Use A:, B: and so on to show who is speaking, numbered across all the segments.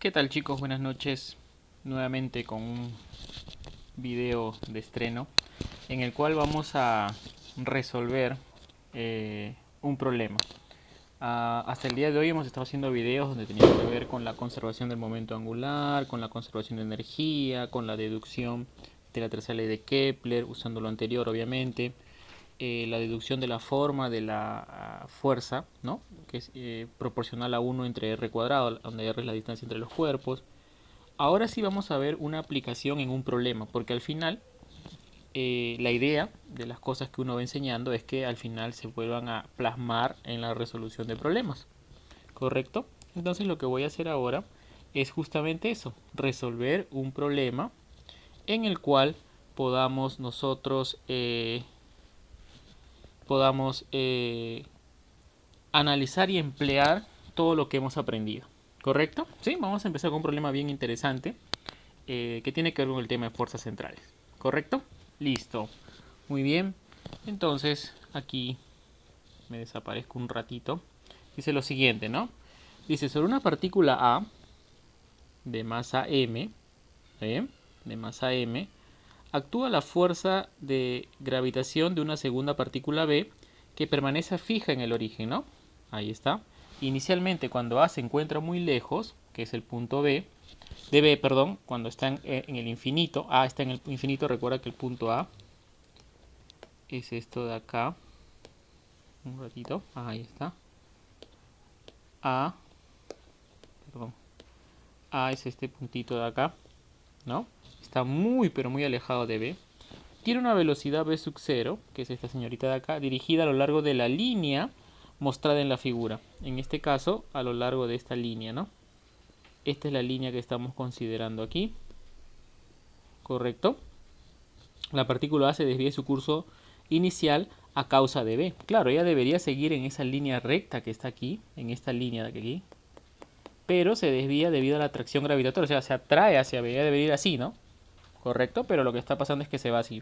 A: ¿Qué tal, chicos? Buenas noches. Nuevamente con un video de estreno en el cual vamos a resolver un problema. Hasta el día de hoy hemos estado haciendo videos donde teníamos que ver con la conservación del momento angular, con la conservación de energía, con la deducción de la tercera ley de Kepler, usando lo anterior obviamente, la deducción de la forma de la fuerza, ¿no? Que es proporcional a 1 entre r cuadrado, donde r es la distancia entre los cuerpos. Ahora sí vamos a ver una aplicación en un problema, porque al final la idea de las cosas que uno va enseñando es que al final se vuelvan a plasmar en la resolución de problemas, ¿correcto? Entonces lo que voy a hacer ahora es justamente eso, resolver un problema en el cual podamos nosotros analizar y emplear todo lo que hemos aprendido, ¿correcto? Sí, vamos a empezar con un problema bien interesante que tiene que ver con el tema de fuerzas centrales, ¿correcto? Listo, muy bien. Entonces aquí me desaparezco un ratito. Dice lo siguiente, ¿no? Dice, sobre una partícula A de masa m, ¿eh? de masa m, actúa la fuerza de gravitación de una segunda partícula B que permanece fija en el origen, ¿no? Ahí está. Inicialmente, cuando A se encuentra muy lejos, que es el punto B, de B, perdón, cuando está en el infinito, A está en el infinito, recuerda que el punto A es esto de acá. Un ratito, ahí está. A, perdón, A es este puntito de acá, ¿no? Está muy, pero muy alejado de B. Tiene una velocidad v sub 0, que es esta señorita de acá, dirigida a lo largo de la línea mostrada en la figura. En este caso, a lo largo de esta línea, ¿no? Esta es la línea que estamos considerando aquí. ¿Correcto? La partícula A se desvía su curso inicial a causa de B. Claro, ella debería seguir en esa línea recta que está aquí, en esta línea de aquí, pero se desvía debido a la atracción gravitatoria, o sea, se atrae hacia B, ella debería ir así, ¿no? Correcto, pero lo que está pasando es que se va así.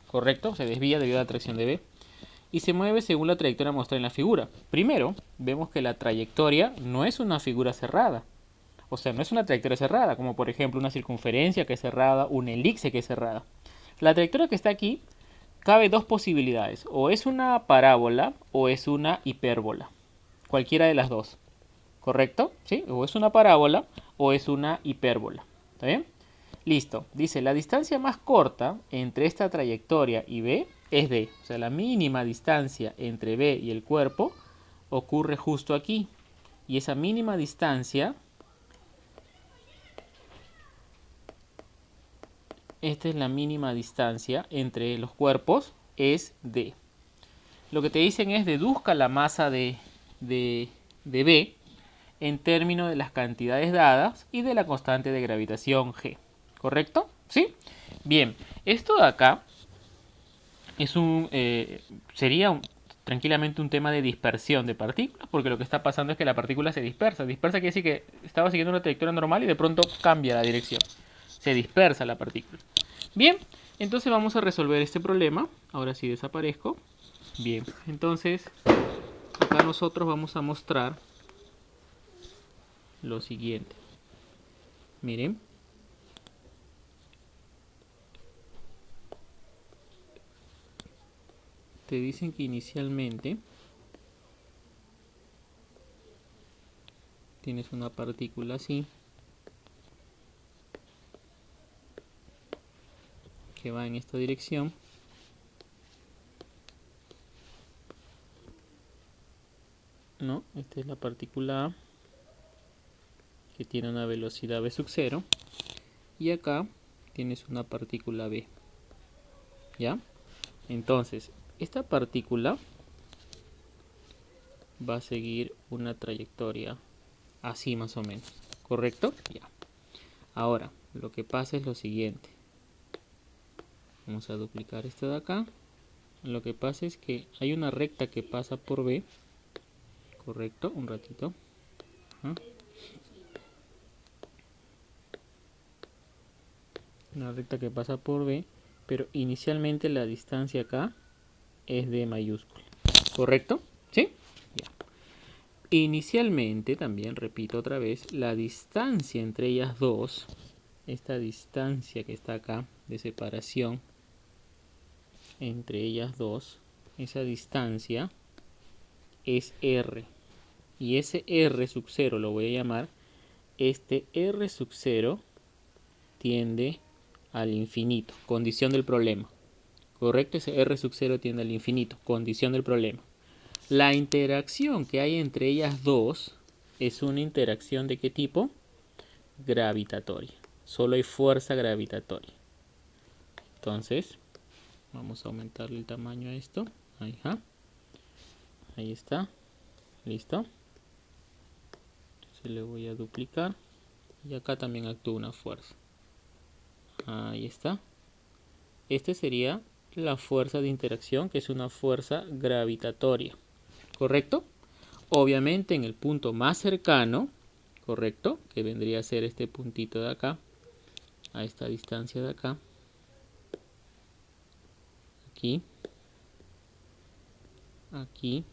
A: Correcto, se desvía debido a la atracción de B y se mueve según la trayectoria mostrada en la figura. Primero, vemos que la trayectoria no es una figura cerrada. O sea, no es una trayectoria cerrada, como por ejemplo una circunferencia que es cerrada, una elipse que es cerrada. La trayectoria que está aquí cabe dos posibilidades. O es una parábola o es una hipérbola. Cualquiera de las dos. ¿Correcto? ¿Sí? O es una parábola o es una hipérbola. ¿Está bien? Listo. Dice, la distancia más corta entre esta trayectoria y B es D. O sea, la mínima distancia entre B y el cuerpo ocurre justo aquí. Y esa mínima distancia, esta es la mínima distancia entre los cuerpos, es D. Lo que te dicen es deduzca la masa de B en términos de las cantidades dadas y de la constante de gravitación G. ¿Correcto? ¿Sí? Bien, esto de acá es sería tranquilamente un tema de dispersión de partículas, porque lo que está pasando es que la partícula se dispersa. Dispersa quiere decir que estaba siguiendo una trayectoria normal y de pronto cambia la dirección. Se dispersa la partícula. Bien, entonces vamos a resolver este problema. Ahora sí desaparezco. Bien, entonces acá nosotros vamos a mostrar lo siguiente. Miren. Te dicen que inicialmente tienes una partícula así que va en esta dirección. No, esta es la partícula A que tiene una velocidad v sub 0 y acá tienes una partícula B. ¿Ya? Entonces, esta partícula va a seguir una trayectoria así más o menos. ¿Correcto? Ya. Ahora, lo que pasa es lo siguiente. Vamos a duplicar esto de acá. Lo que pasa es que hay una recta que pasa por B. Correcto, un ratito. Ajá. Una recta que pasa por B, pero inicialmente la distancia acá es D mayúscula. ¿Correcto? ¿Sí? Ya. Inicialmente, también repito otra vez, la distancia entre ellas dos, esta distancia que está acá de separación entre ellas dos, esa distancia es R. Y ese R sub 0 lo voy a llamar, este R sub 0 tiende al infinito, condición del problema. ¿Correcto? Ese R sub 0 tiende al infinito, condición del problema. La interacción que hay entre ellas dos es una interacción ¿de qué tipo? Gravitatoria. Solo hay fuerza gravitatoria. Entonces, vamos a aumentarle el tamaño a esto. Ahí está. Listo. Entonces le voy a duplicar. Y acá también actúa una fuerza. Ahí está. Este sería la fuerza de interacción, que es una fuerza gravitatoria. ¿Correcto? Obviamente en el punto más cercano, ¿correcto? Que vendría a ser este puntito de acá, a esta distancia de acá. Aquí. Aquí.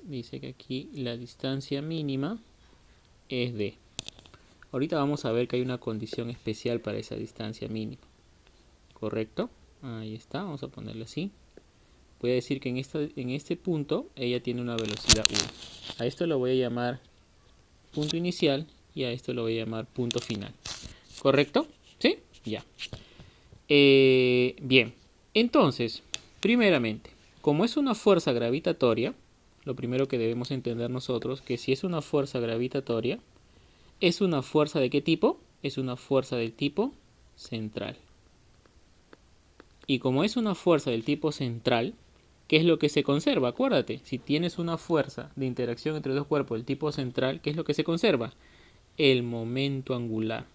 A: Dice que aquí la distancia mínima es D. Ahorita vamos a ver que hay una condición especial para esa distancia mínima. ¿Correcto? Ahí está, vamos a ponerle así. Voy a decir que en este punto ella tiene una velocidad 1. A esto lo voy a llamar punto inicial y a esto lo voy a llamar punto final. ¿Correcto? ¿Sí? Ya. Bien. Entonces, primeramente, como es una fuerza gravitatoria, lo primero que debemos entender nosotros, que si es una fuerza gravitatoria, ¿es una fuerza de qué tipo? Es una fuerza del tipo central. Y como es una fuerza del tipo central, ¿qué es lo que se conserva? Acuérdate, si tienes una fuerza de interacción entre dos cuerpos del tipo central, ¿qué es lo que se conserva? El momento angular.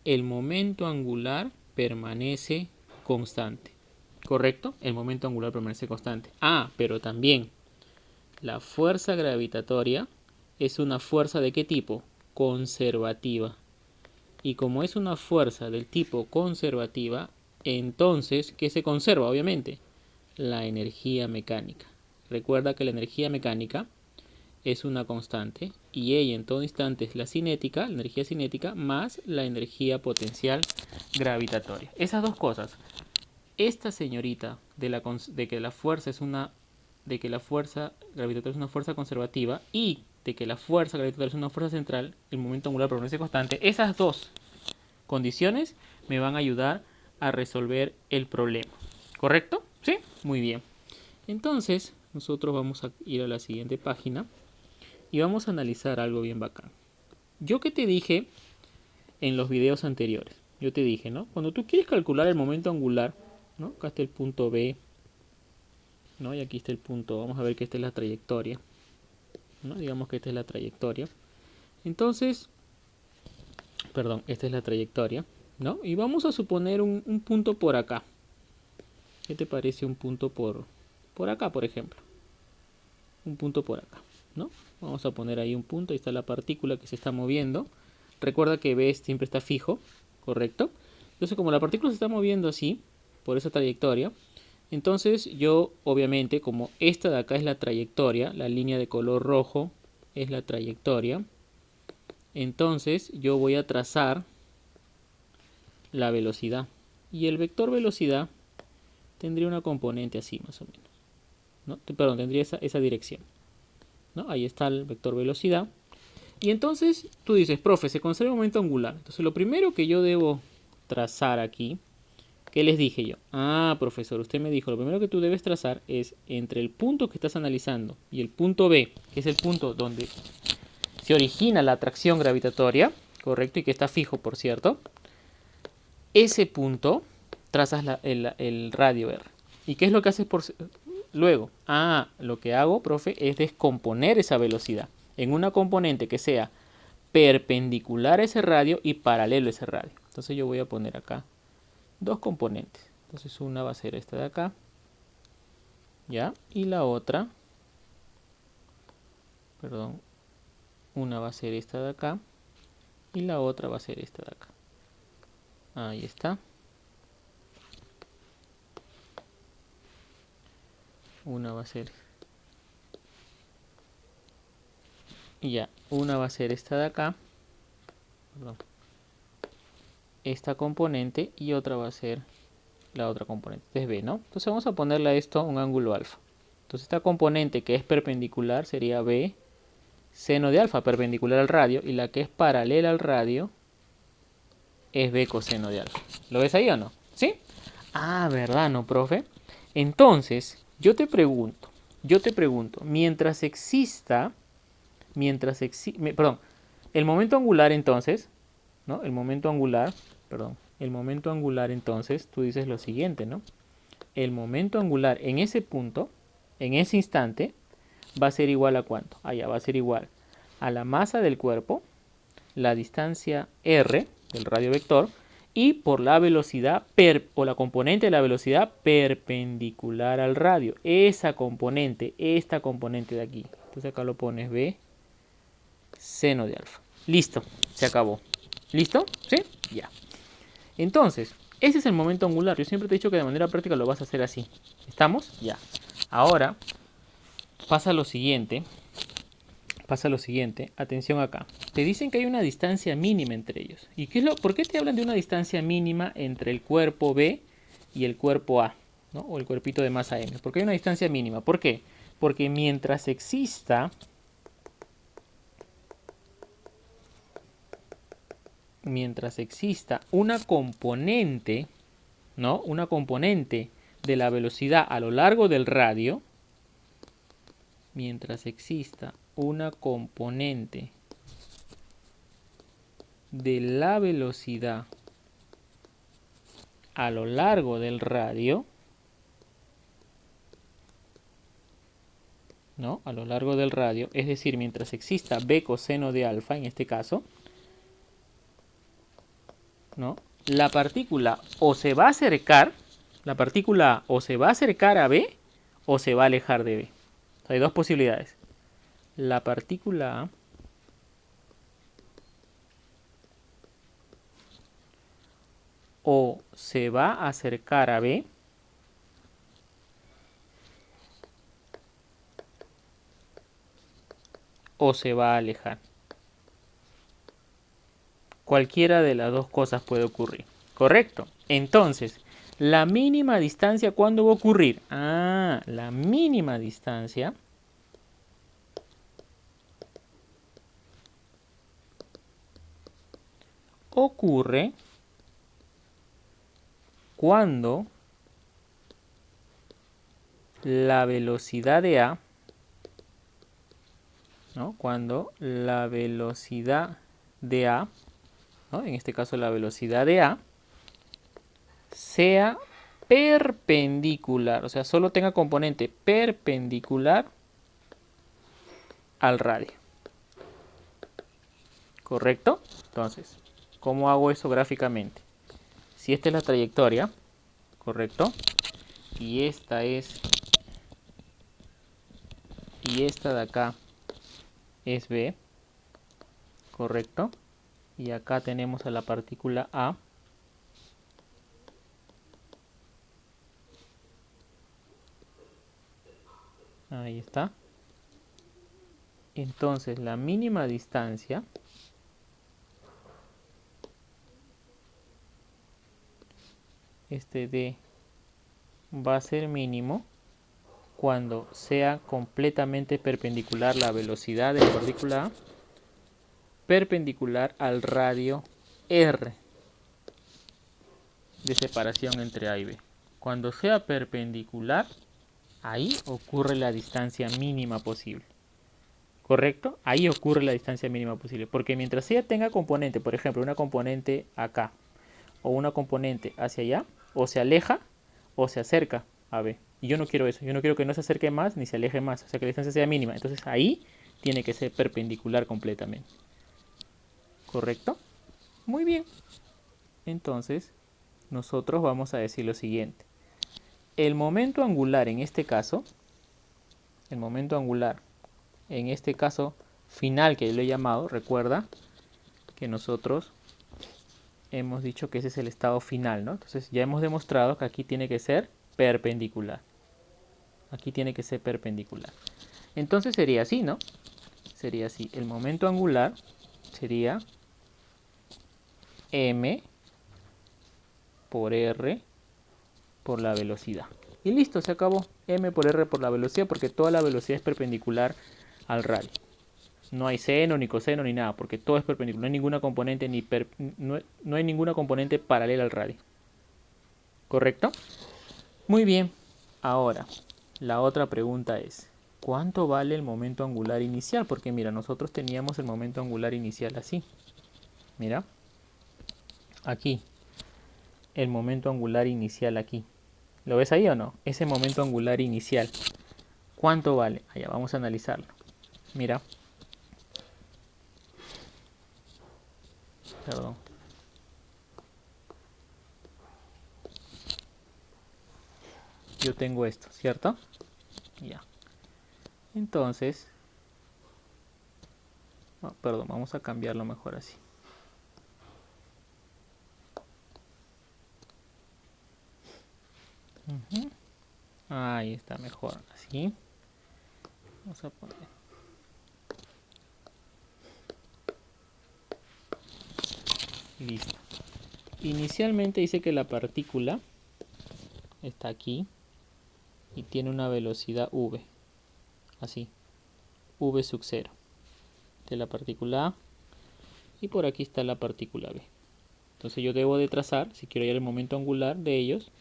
A: El momento angular permanece constante. ¿Correcto? El momento angular permanece constante. Ah, pero también la fuerza gravitatoria es una fuerza ¿de qué tipo? Conservativa. Y como es una fuerza del tipo conservativa, entonces, ¿qué se conserva? Obviamente, la energía mecánica. Recuerda que la energía mecánica es una constante y ella en todo instante es la cinética, la energía cinética, más la energía potencial gravitatoria. Esas dos cosas. Esta señorita de que la fuerza gravitatoria es una fuerza conservativa y de que la fuerza gravitatoria es una fuerza central, el momento angular permanece constante. Esas dos condiciones me van a ayudar a resolver el problema. ¿Correcto? ¿Sí? Muy bien. Entonces, nosotros vamos a ir a la siguiente página y vamos a analizar algo bien bacán. Yo que te dije en los videos anteriores, yo te dije, ¿no? Cuando tú quieres calcular el momento angular, ¿no? Acá está el punto B, ¿no? Y aquí está el punto, vamos a ver que esta es la trayectoria, ¿no? Digamos que esta es la trayectoria. Entonces, perdón, esta es la trayectoria, ¿no? Y vamos a suponer un punto por acá. ¿Qué te parece un punto por acá, por ejemplo? Un punto por acá, ¿no? Vamos a poner ahí un punto, ahí está la partícula que se está moviendo. Recuerda que B siempre está fijo, ¿correcto? Entonces, como la partícula se está moviendo así, por esa trayectoria, entonces yo, obviamente, como esta de acá es la trayectoria, la línea de color rojo es la trayectoria, entonces yo voy a trazar la velocidad. Y el vector velocidad tendría una componente así, más o menos, ¿no? Perdón, tendría esa dirección, ¿no? Ahí está el vector velocidad. Y entonces tú dices, profe, se conserva el momento angular. Entonces lo primero que yo debo trazar aquí, ¿qué les dije yo? Ah, profesor, usted me dijo, lo primero que tú debes trazar es entre el punto que estás analizando y el punto B, que es el punto donde se origina la atracción gravitatoria, correcto, y que está fijo, por cierto. Ese punto trazas el radio R. ¿Y qué es lo que haces luego? Ah, lo que hago, profe, es descomponer esa velocidad en una componente que sea perpendicular a ese radio y paralelo a ese radio. Entonces yo voy a poner acá dos componentes. Entonces una va a ser esta de acá, ¿ya? Y la otra, perdón, una va a ser esta de acá y la otra va a ser esta de acá. Ahí está. Una va a ser Y ya, una va a ser esta de acá, perdón, esta componente, y otra va a ser la otra componente, es B, ¿no? Entonces vamos a ponerle a esto un ángulo alfa. Entonces esta componente que es perpendicular sería B seno de alfa, perpendicular al radio, y la que es paralela al radio es B coseno de alfa. ¿Lo ves ahí o no? ¿Sí? Ah, ¿verdad, no, profe? Entonces, yo te pregunto, perdón, el momento angular entonces, ¿no? El momento angular, perdón, el momento angular entonces, tú dices lo siguiente, ¿no? El momento angular en ese punto, en ese instante, va a ser igual a ¿cuánto? Allá va a ser igual a la masa del cuerpo, la distancia r del radio vector, y por la velocidad o la componente de la velocidad perpendicular al radio. Esa componente, esta componente de aquí. Entonces acá lo pones B seno de alfa. Listo, se acabó. ¿Listo? ¿Sí? Ya. Entonces, ese es el momento angular. Yo siempre te he dicho que de manera práctica lo vas a hacer así. ¿Estamos? Ya. Ahora pasa lo siguiente. Atención acá. Te dicen que hay una distancia mínima entre ellos. ¿Y por qué te hablan de una distancia mínima entre el cuerpo B y el cuerpo A? ¿No? O el cuerpito de masa M. ¿Por qué hay una distancia mínima? ¿Por qué? Porque mientras exista una componente, ¿no? Una componente de la velocidad a lo largo del radio, mientras exista una componente de la velocidad a lo largo del radio, ¿no? A lo largo del radio, es decir, mientras exista B coseno de alfa, en este caso, ¿no? La partícula o se va a acercar, la partícula A o se va a acercar a B o se va a alejar de B. O sea, hay dos posibilidades. La partícula A o se va a acercar a B o se va a alejar. Cualquiera de las dos cosas puede ocurrir. ¿Correcto? Entonces, la mínima distancia, ¿cuándo va a ocurrir? Ah, la mínima distancia ocurre cuando la velocidad de A, ¿no? Cuando la velocidad de A, ¿no? En este caso la velocidad de A, sea perpendicular, o sea, solo tenga componente perpendicular al radio. ¿Correcto? Entonces, ¿cómo hago eso gráficamente? Si esta es la trayectoria, ¿correcto? Y esta de acá es B, ¿correcto? Y acá tenemos a la partícula A. Ahí está. Entonces la mínima distancia D va a ser mínimo cuando sea completamente perpendicular la velocidad de la partícula A perpendicular al radio R de separación entre A y B. Cuando sea perpendicular, ahí ocurre la distancia mínima posible. ¿Correcto? Ahí ocurre la distancia mínima posible. Porque mientras ella tenga componente, por ejemplo, una componente acá, o una componente hacia allá, o se aleja, o se acerca a B. Y yo no quiero eso. Yo no quiero que no se acerque más, ni se aleje más. O sea, que la distancia sea mínima. Entonces ahí tiene que ser perpendicular completamente. ¿Correcto? Muy bien. Entonces, nosotros vamos a decir lo siguiente. El momento angular en este caso, final que yo le he llamado, recuerda que nosotros hemos dicho que ese es el estado final, ¿no? Entonces ya hemos demostrado que aquí tiene que ser perpendicular. Aquí tiene que ser perpendicular. Entonces sería así, ¿no? sería así. El momento angular sería m por r por la velocidad. Y listo, se acabó. M por r por la velocidad, porque toda la velocidad es perpendicular al radio. No hay seno, ni coseno, ni nada, porque todo es perpendicular. No hay ninguna componente, no hay ninguna componente paralela al radio. ¿Correcto? Muy bien. Ahora, la otra pregunta es, ¿cuánto vale el momento angular inicial? Porque mira, nosotros teníamos el momento angular inicial así. Mira. Aquí. El momento angular inicial aquí. ¿Lo ves ahí o no? Ese momento angular inicial. ¿Cuánto vale? Allá, vamos a analizarlo. Mira. Perdón. Yo tengo esto, ¿cierto? Ya. Entonces... oh, perdón, vamos a cambiarlo mejor así. Ahí está mejor, así. Vamos a poner... listo. Inicialmente dice que la partícula está aquí y tiene una velocidad v, así, v sub 0 de la partícula A, y por aquí está la partícula B. Entonces yo debo de trazar, si quiero hallar el momento angular de ellos,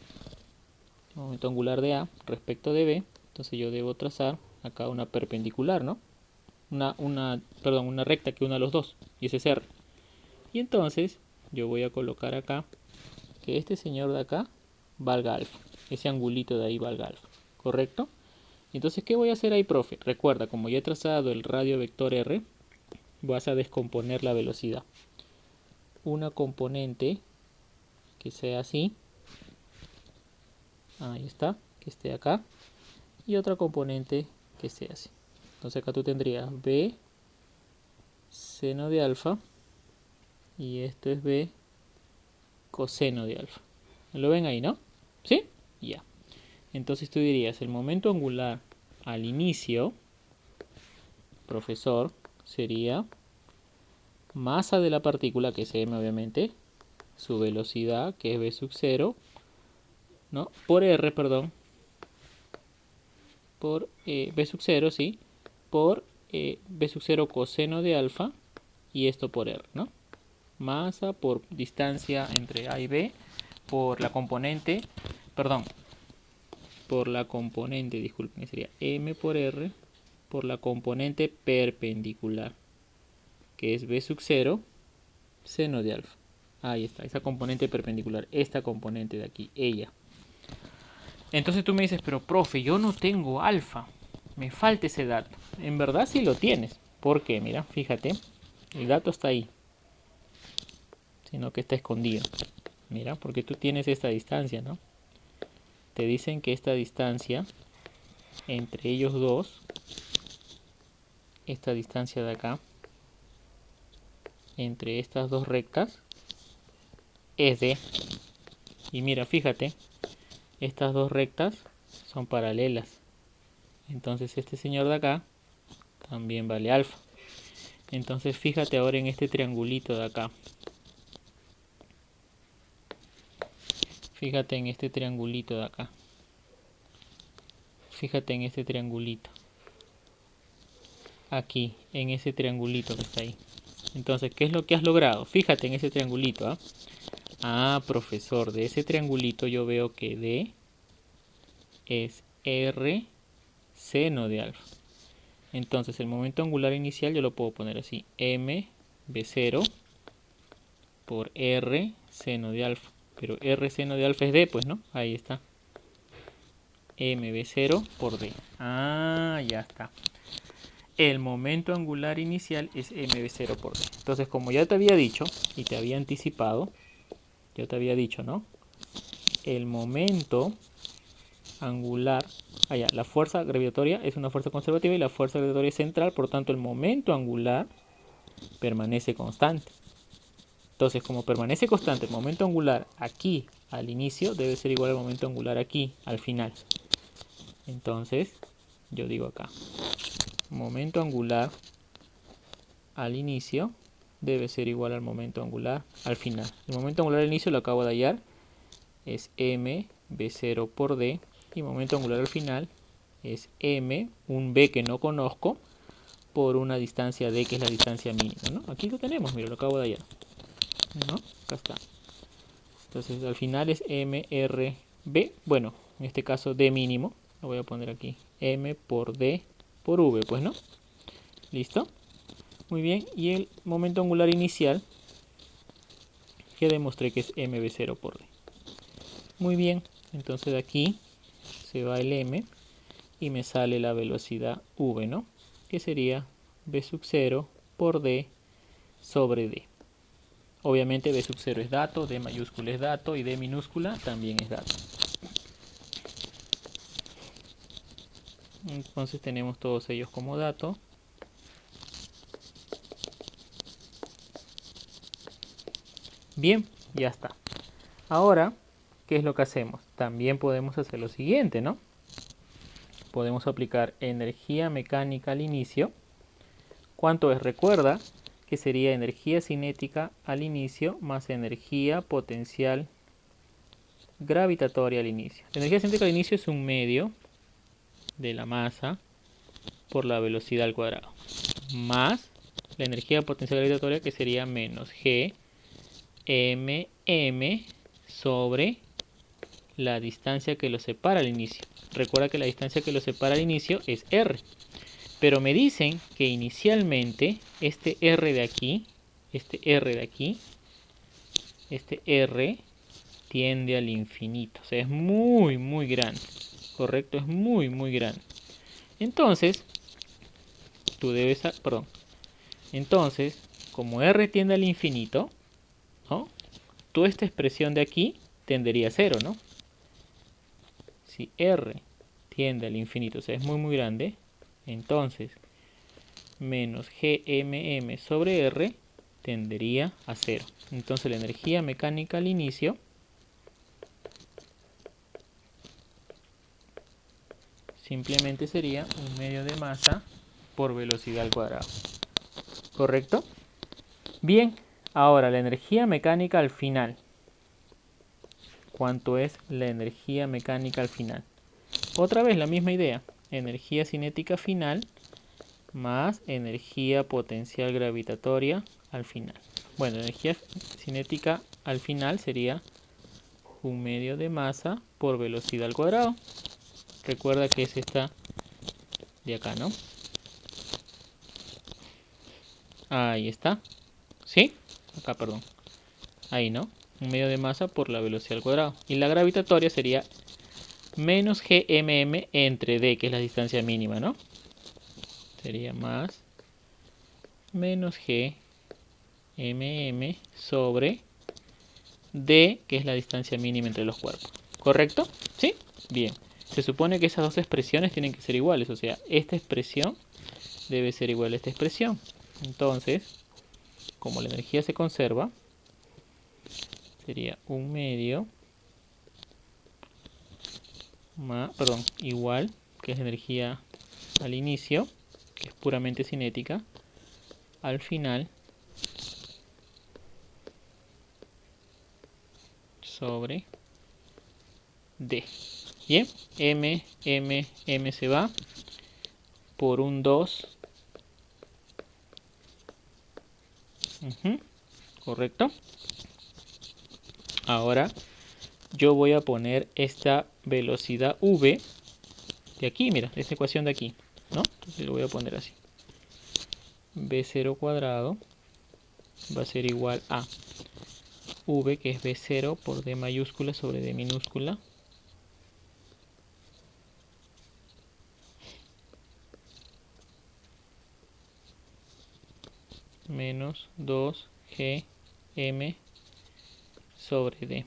A: el momento angular de A respecto de B, entonces yo debo trazar acá una perpendicular, ¿no? Una recta que una a los dos, y ese es R. Y entonces yo voy a colocar acá que este señor de acá valga alfa, ese angulito de ahí valga alfa, ¿correcto? Entonces, ¿qué voy a hacer ahí, profe? Recuerda, como ya he trazado el radio vector R, vas a descomponer la velocidad. Una componente que sea así, ahí está, que esté acá, y otra componente que sea así. Entonces acá tú tendrías B seno de alfa, y esto es B coseno de alfa. ¿Lo ven ahí, no? ¿Sí? Ya. Entonces tú dirías, el momento angular al inicio, profesor, sería masa de la partícula, que es m obviamente, su velocidad, que es v sub 0, ¿no? Por r, perdón, por v sub 0, sí, por v sub 0 coseno de alfa, y esto por r, ¿no? Masa por distancia entre A y B, por la componente, perdón, disculpen, sería m por r, por la componente perpendicular, que es v sub 0 seno de alfa. Ahí está, esa componente perpendicular, esta componente de aquí, ella. Entonces tú me dices, pero profe, yo no tengo alfa, me falta ese dato. En verdad sí lo tienes. ¿Por qué? Mira, fíjate, el dato está ahí, sino que está escondido. Mira, porque tú tienes esta distancia, ¿no? Te dicen que esta distancia entre ellos dos, esta distancia de acá, entre estas dos rectas, es de... y mira, fíjate, estas dos rectas son paralelas. Entonces este señor de acá también vale alfa. Entonces fíjate ahora en este triangulito de acá. Fíjate en este triangulito de acá. Fíjate en este triangulito. Aquí, en ese triangulito que está ahí. Entonces, ¿qué es lo que has logrado? Fíjate en ese triangulito, ¿ah? Ah, profesor, de ese triangulito yo veo que D es R seno de alfa. Entonces, el momento angular inicial yo lo puedo poner así. M B0 por R seno de alfa. Pero R seno de alfa es D, pues, ¿no? Ahí está. MB0 por D. Ah, ya está. El momento angular inicial es MB0 por D. Entonces, como ya te había dicho y te había anticipado, yo te había dicho, ¿no? El momento angular, la fuerza gravitatoria es una fuerza conservativa y la fuerza gravitatoria es central, por tanto el momento angular permanece constante. Entonces, como permanece constante el momento angular aquí al inicio, debe ser igual al momento angular aquí al final. Entonces, yo digo acá, momento angular al inicio debe ser igual al momento angular al final. El momento angular al inicio lo acabo de hallar. Es m b0 por d. Y momento angular al final es m, un b que no conozco, por una distancia d que es la distancia mínima, ¿no? Aquí lo tenemos, mira, lo acabo de hallar, ¿no? Acá está. Entonces al final es mrb, bueno, en este caso d mínimo, lo voy a poner aquí, m por d por v, pues, ¿no? ¿Listo? Muy bien, y el momento angular inicial, que demostré que es mb0 por d. Muy bien, entonces de aquí se va el m y me sale la velocidad v, ¿no? Que sería v sub 0 por d sobre d. Obviamente b sub 0 es dato, d mayúscula es dato y d minúscula también es dato. Entonces tenemos todos ellos como dato. Bien, ya está. Ahora, ¿qué es lo que hacemos? También podemos hacer lo siguiente, ¿no? Podemos aplicar energía mecánica al inicio. ¿Cuánto es? Recuerda que sería energía cinética al inicio más energía potencial gravitatoria al inicio. La energía cinética al inicio es un medio de la masa por la velocidad al cuadrado, más la energía potencial gravitatoria, que sería menos g mm sobre la distancia que lo separa al inicio. Recuerda que la distancia que lo separa al inicio es r. Pero me dicen que inicialmente este r de aquí, este r tiende al infinito. O sea, es muy, muy grande. ¿Correcto? Es muy, muy grande. Entonces, Entonces, como r tiende al infinito, ¿no? Toda esta expresión de aquí tendería a cero, ¿no? Si r tiende al infinito, o sea, es muy, muy grande, entonces menos gmm sobre r tendería a cero. Entonces la energía mecánica al inicio simplemente sería un medio de masa por velocidad al cuadrado. ¿Correcto? Bien, ahora la energía mecánica al final. ¿Cuánto es la energía mecánica al final? Otra vez la misma idea. Energía cinética final más energía potencial gravitatoria al final. Bueno, energía cinética al final sería un medio de masa por velocidad al cuadrado. Recuerda que es esta de acá, ¿no? Ahí está. ¿Sí? Acá, perdón. Ahí, ¿no? Un medio de masa por la velocidad al cuadrado. Y la gravitatoria sería menos gmm entre d, que es la distancia mínima, ¿no? Sería más menos gmm sobre d, que es la distancia mínima entre los cuerpos. ¿Correcto? ¿Sí? Bien. Se supone que esas dos expresiones tienen que ser iguales. O sea, esta expresión debe ser igual a esta expresión. Entonces, como la energía se conserva, sería un medio más, perdón, igual, que es energía al inicio, que es puramente cinética, al final, sobre d. Bien, m se va por un 2. Correcto. Ahora yo voy a poner esta velocidad v de aquí, mira, esta ecuación de aquí, ¿no? Entonces lo voy a poner así. v0 cuadrado va a ser igual a v, que es v0 por d mayúscula sobre d minúscula, menos 2gm sobre d.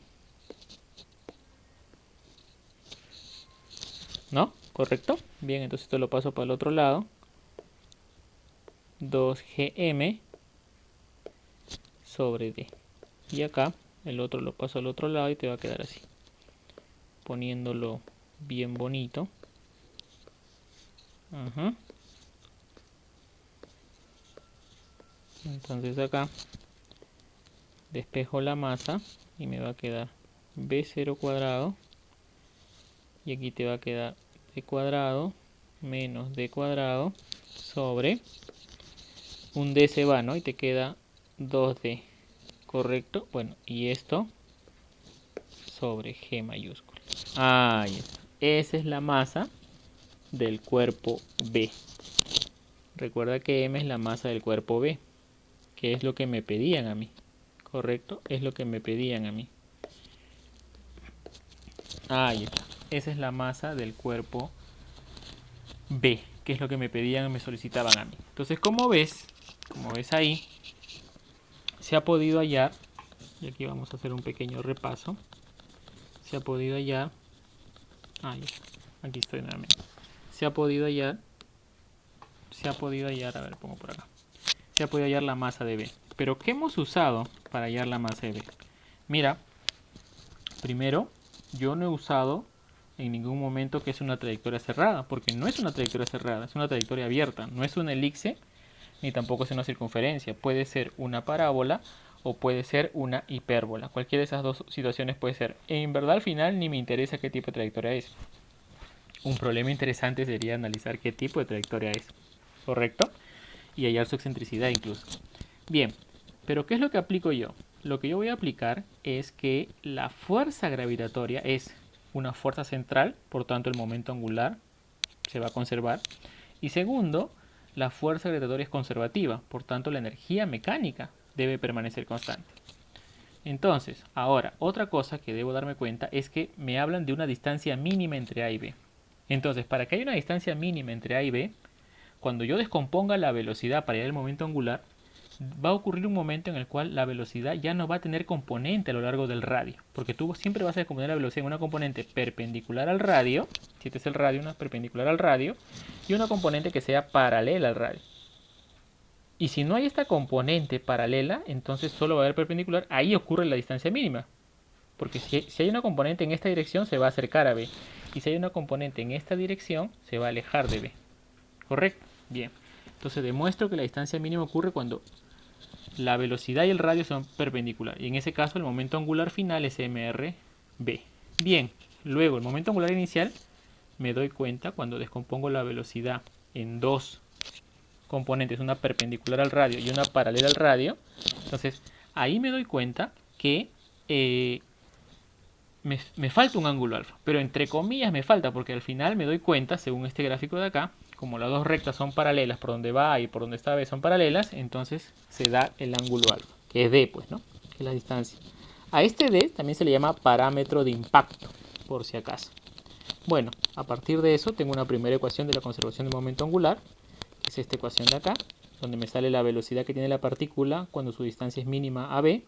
A: ¿No? ¿Correcto? Bien, entonces esto lo paso para el otro lado. 2gm sobre d. Y acá el otro lo paso al otro lado y te va a quedar así. Poniéndolo bien bonito. Ajá. Entonces acá despejo la masa y me va a quedar B0 cuadrado. Y aquí te va a quedar D cuadrado menos D cuadrado sobre un D se va, ¿no? Y te queda 2D, ¿correcto? Bueno, y esto sobre G mayúscula. Ahí está. Esa es la masa del cuerpo B. Recuerda que M es la masa del cuerpo B, que es lo que me pedían a mí, ¿correcto? Es lo que me pedían a mí. Ahí está. Esa es la masa del cuerpo B, que es lo que me pedían y me solicitaban a mí. Entonces, como ves ahí, se ha podido hallar, y aquí vamos a hacer un pequeño repaso, se ha podido hallar, aquí estoy nuevamente, se ha podido hallar, a ver, pongo por acá, se ha podido hallar la masa de B. Pero, ¿qué hemos usado para hallar la masa de B? Mira, primero, yo no he usado en ningún momento que es una trayectoria cerrada, porque no es una trayectoria cerrada, es una trayectoria abierta, no es una elipse, ni tampoco es una circunferencia, puede ser una parábola o puede ser una hipérbola, cualquiera de esas dos situaciones puede ser. En verdad al final ni me interesa qué tipo de trayectoria es. Un problema interesante sería analizar qué tipo de trayectoria es, ¿correcto? Y hallar su excentricidad incluso. Bien, pero ¿qué es lo que aplico yo? Lo que yo voy a aplicar es que la fuerza gravitatoria es una fuerza central, por tanto el momento angular se va a conservar. Y segundo, la fuerza gravitatoria es conservativa, por tanto la energía mecánica debe permanecer constante. Entonces, ahora, otra cosa que debo darme cuenta es que me hablan de una distancia mínima entre A y B. Entonces, para que haya una distancia mínima entre A y B, cuando yo descomponga la velocidad para ir al momento angular, va a ocurrir un momento en el cual la velocidad ya no va a tener componente a lo largo del radio, porque tú siempre vas a descomponer la velocidad en una componente perpendicular al radio, si este es el radio, una perpendicular al radio, y una componente que sea paralela al radio. Y si no hay esta componente paralela, entonces solo va a haber perpendicular, ahí ocurre la distancia mínima, porque si hay una componente en esta dirección se va a acercar a B, y si hay una componente en esta dirección se va a alejar de B. ¿Correcto? Bien. Entonces demuestro que la distancia mínima ocurre cuando la velocidad y el radio son perpendiculares. Y en ese caso el momento angular final es mrb. Bien, luego el momento angular inicial me doy cuenta cuando descompongo la velocidad en dos componentes, una perpendicular al radio y una paralela al radio. Entonces ahí me doy cuenta que me falta un ángulo alfa. Pero entre comillas me falta porque al final me doy cuenta, según este gráfico de acá, como las dos rectas son paralelas, por donde va A y por donde está B son paralelas, entonces se da el ángulo alfa, que es D, pues, ¿no? Que es la distancia. A este D también se le llama parámetro de impacto, por si acaso. Bueno, a partir de eso tengo una primera ecuación de la conservación de momento angular, que es esta ecuación de acá, donde me sale la velocidad que tiene la partícula cuando su distancia es mínima a B,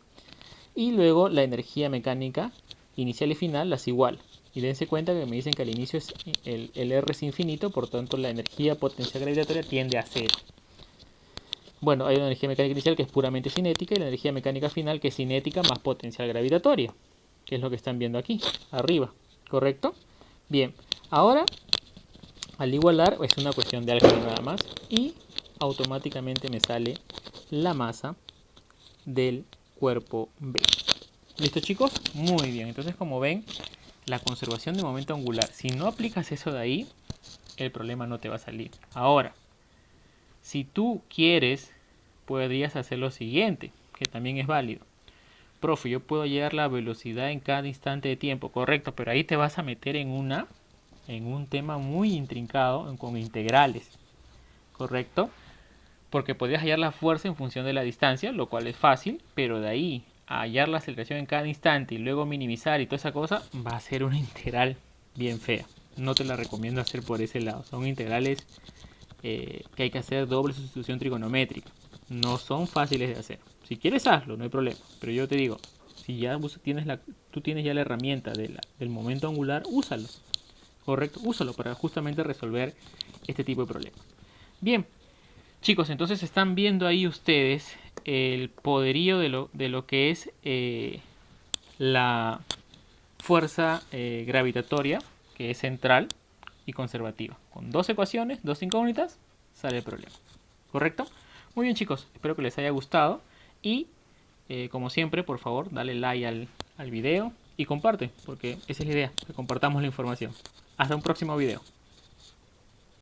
A: y luego la energía mecánica inicial y final las igual. Y dense cuenta que me dicen que al inicio es el R es infinito, por tanto la energía potencial gravitatoria tiende a cero. Bueno, hay una energía mecánica inicial que es puramente cinética y la energía mecánica final que es cinética más potencial gravitatoria, que es lo que están viendo aquí, arriba, ¿correcto? Bien, ahora al igualar es una cuestión de álgebra nada más y automáticamente me sale la masa del cuerpo B. ¿Listo, chicos? Muy bien, entonces como ven, la conservación de momento angular, si no aplicas eso de ahí, el problema no te va a salir. Ahora, si tú quieres, podrías hacer lo siguiente, que también es válido. Profe, yo puedo hallar la velocidad en cada instante de tiempo, correcto, pero ahí te vas a meter en un tema muy intrincado con integrales, correcto, porque podrías hallar la fuerza en función de la distancia, lo cual es fácil, pero de ahí a hallar la aceleración en cada instante y luego minimizar y toda esa cosa, va a ser una integral bien fea. No te la recomiendo hacer por ese lado. Son integrales que hay que hacer doble sustitución trigonométrica. No son fáciles de hacer. Si quieres hazlo, no hay problema. Pero yo te digo, si ya tú tienes ya la herramienta del momento angular, úsalo. Correcto, úsalo para justamente resolver este tipo de problemas. Bien, chicos, entonces están viendo ahí ustedes el poderío de lo que es la fuerza gravitatoria, que es central y conservativa. Con dos ecuaciones, dos incógnitas, sale el problema. ¿Correcto? Muy bien chicos, espero que les haya gustado y como siempre, por favor, dale like al video y comparte, porque esa es la idea, que compartamos la información. Hasta un próximo video.